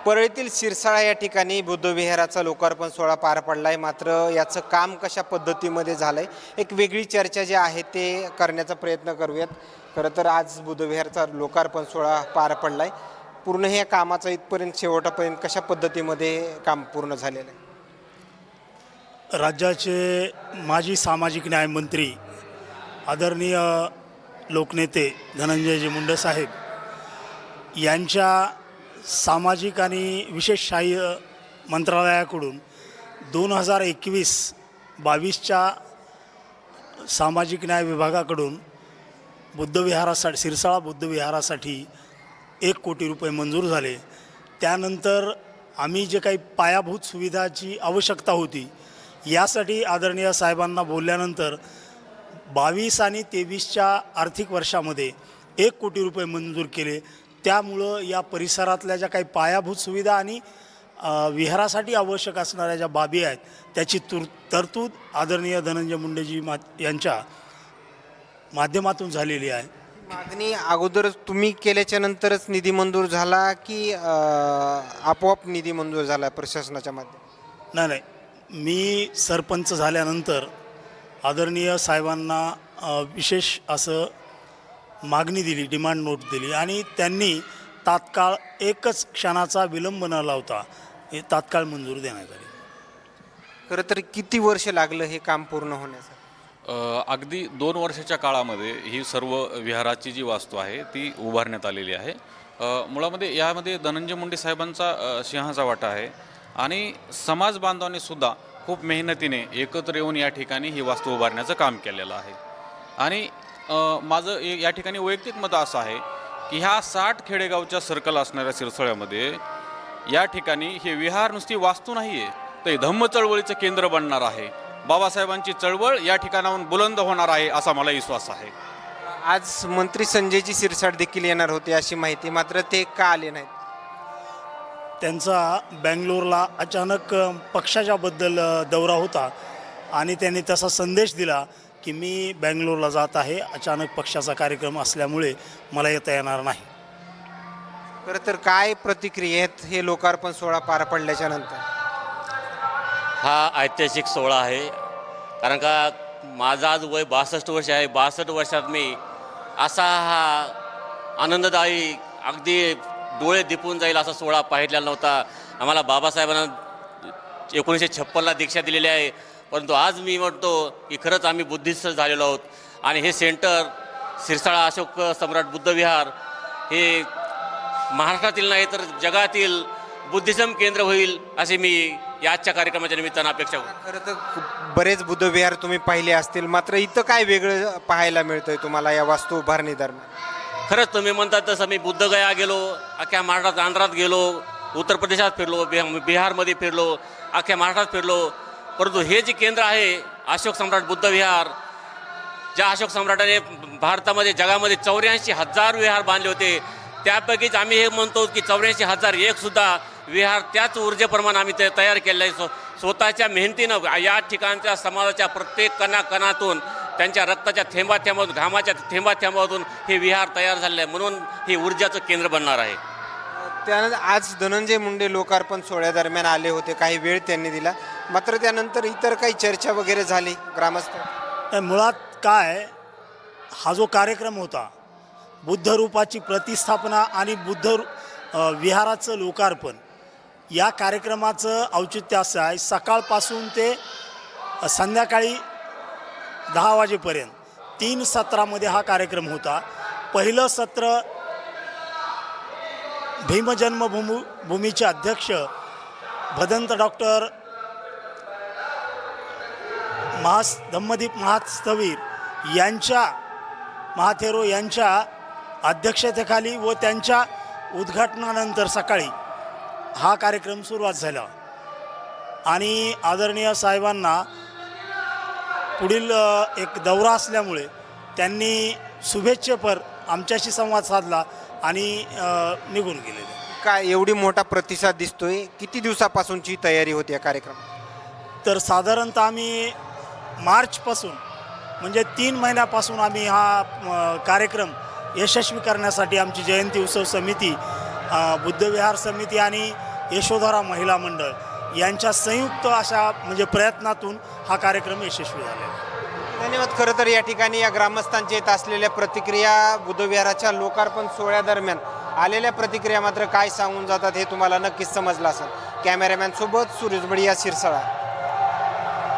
परळीतील शिरसाळा या ठिकाणी बुद्धविहाराचा लोकार्पण सोहळा पार पडला आहे. मात्र याचं काम कशा पद्धतीमध्ये झालं आहे, एक वेगळी चर्चा जी आहे ते करण्याचा प्रयत्न करूयात. खरं तर आज बुद्धविहाराचा लोकार्पण सोहळा पार पडला आहे. पूर्ण हे कामाचं इथपर्यंत शेवटापर्यंत कशा पद्धतीमध्ये काम पूर्ण झालेलं आहे? राज्याचे माजी सामाजिक न्याय मंत्री आदरणीय लोकनेते धनंजयजी मुंडे साहेब यांच्या सामाजिक आणि विशेष सहाय्य मंत्रालयाकडून 2021-22च्या सामाजिक न्याय विभागाकडून बुद्धविहारासाठी शिरसाळा बुद्धविहारासाठी 1 कोटी रुपये मंजूर झाले. त्यानंतर आम्ही जे काही पायाभूत सुविधाची आवश्यकता होती यासाठी आदरणीय साहेबांना बोलल्यानंतर 22 आणि 23च्या आर्थिक वर्षामध्ये 1 कोटी रुपये मंजूर केले. त्यामुळं या परिसरातल्या ज्या काही पायाभूत सुविधा आणि विहारासाठी आवश्यक असणाऱ्या ज्या बाबी आहेत त्याची तरतूद आदरणीय धनंजय मुंडेजी यांच्या माध्यमातून झालेली आहे. मागणी अगोदर तुम्ही केल्याच्या नंतरच निधी मंजूर झाला की आपोआप निधी मंजूर झाला प्रशासनाच्या माध्यमातून? नाही, मी सरपंच झाल्यानंतर आदरणीय साहेबांना विशेष असं मागणी दिली, डिमांड नोट दिली आणि त्यांनी तात्काळ एकच क्षणाचा विलंब न लावता हे तात्काळ मंजूर देण्यात आली. खरं तर किती वर्ष लागलं हे काम पूर्ण होण्यासाठी? अगदी 2 वर्षाच्या काळामध्ये ही सर्व विहाराची जी वास्तू आहे ती उभारण्यात आलेली आहे. मुळामध्ये यामध्ये धनंजय मुंडे साहेबांचा सिंहाचा वाटा आहे आणि समाज बांधवांनी सुद्धा खूप मेहनतीने एकत्र येऊन या ठिकाणी ही वास्तू उभारण्याचं काम केलेलं आहे. आणि माझं या ठिकाणी वैयक्तिक मत असं आहे की ह्या 60 खेडेगावच्या सर्कल असणाऱ्या सिरसाळ्यामध्ये या ठिकाणी हे विहार नुसती वास्तू नाही आहे, तर धम्म चळवळीचं केंद्र बनणार आहे. बाबासाहेबांची चळवळ या ठिकाणाहून बुलंद होणार आहे असा मला विश्वास आहे. आज मंत्री संजयजी शिरसाट देखील येणार होते अशी माहिती, मात्र ते का आले नाहीत? त्यांचा बँगलोरला अचानक पक्षाच्याबद्दल दौरा होता आणि त्यांनी तसा संदेश दिला की मी बँगलोरला जात आहे, अचानक पक्षाचा कार्यक्रम असल्यामुळे मला येता येणार नाही. खरं तर काय प्रतिक्रियेत हे लोकार्पण सोहळा पार पडल्याच्या नंतर? हा ऐतिहासिक सोहळा आहे, कारण का माझं आज वय 62 वर्ष आहे. 62 वर्षात मी असा हा आनंददायी अगदी डोळे दिपून जाईल असा सोहळा पाहिलेला नव्हता. आम्हाला बाबासाहेबांना 1956ला दीक्षा दिलेली आहे, परंतु आज मी म्हणतो की खरंच आम्ही बुद्धिस्ट झालेलो आहोत. आणि हे सेंटर शिरसाळा अशोक सम्राट बुद्धविहार हे महाराष्ट्रातील नाही तर जगातील बुद्धिझम केंद्र होईल असे मी याच्या कार्यक्रमाच्या निमित्तानं अपेक्षा करतो. खरं तर बरेच बुद्धविहार तुम्ही पाहिले असतील, मात्र इथं काय वेगळं पाहायला मिळतंय तुम्हाला या वास्तू उभारणी दरम्यान? खरंच तुम्ही म्हणतात तसं मी बुद्धगया गेलो, अख्ख्या महाराष्ट्रात आंध्रात गेलो, उत्तर प्रदेशात फिरलो, बिहारमध्ये फिरलो, अख्ख्या महाराष्ट्रात फिरलो. परंतु हे जे केंद्र आहे अशोक सम्राट बुद्धविहार, ज्या अशोक सम्राटाने भारतामध्ये जगामध्ये 84,000 विहार बांधले होते, त्यापैकीच आम्ही हे म्हणतो की 84,001सुद्धा विहार त्याच ऊर्जेप्रमाणे आम्ही ते तयार केले आहे. स्वतःच्या मेहनतीनं या ठिकाणच्या समाजाच्या प्रत्येक कणाकणातून त्यांच्या रक्ताच्या थेंबाथेंबातून घामाच्या थेंबाथेंबातून हे विहार तयार झाले आहे, म्हणून हे ऊर्जाचं केंद्र बनणार आहे. त्यानंतर आज धनंजय मुंडे लोकार्पण सोहळ्यादरम्यान आले होते, काही वेळ त्यांनी दिला, मात्र त्यानंतर इतर काही चर्चा वगैरे झाली ग्रामस्थ? मुळात काय, हा जो कार्यक्रम होता बुद्धरूपाची प्रतिस्थापना आणि विहाराचं लोकार्पण, या कार्यक्रमाचं औचित्य असं आहे सकाळपासून ते संध्याकाळी 10 वाजेपर्यंत 3 सत्रामध्ये हा कार्यक्रम होता. पहिलं सत्र भीमजन्मभूमीचे अध्यक्ष भदंत डॉक्टर धम्मदीप महास्थवीर महाथेरो यांच्या अध्यक्षतेखाली व त्यांच्या उद्घाटनानंतर सकाळी हा कार्यक्रम सुरुवात झाला. आणि आदरणीय साहेबांना पुढील एक दौरा असल्यामुळे त्यांनी शुभेच्छेपर आमच्याशी संवाद साधला आणि निघून गेलेले. काय एवढी मोठा प्रतिसाद दिसतोय? किती दिवसापासूनची तयारी होती या कार्यक्रमात? तर साधारणतः आम्ही मार्चपासून म्हणजे 3 महिन्यापासून आम्ही हा कार्यक्रम यशस्वी करण्यासाठी आमची जयंती उत्सव समिती, बुद्धविहार समिती आणि यशोधरा महिला मंडळ यांच्या संयुक्त अशा म्हणजे प्रयत्नातून हा कार्यक्रम यशस्वी झालेला आहे. धन्यवाद. खरं तर या ठिकाणी या ग्रामस्थांच्या येत असलेल्या प्रतिक्रिया बुद्धविहाराच्या लोकार्पण सोहळ्यादरम्यान आलेल्या प्रतिक्रिया मात्र काय सांगून जातात हे तुम्हाला नक्कीच समजलं असेल. कॅमेरामॅन सोबत सुरेश बडिया, शिरसाळा.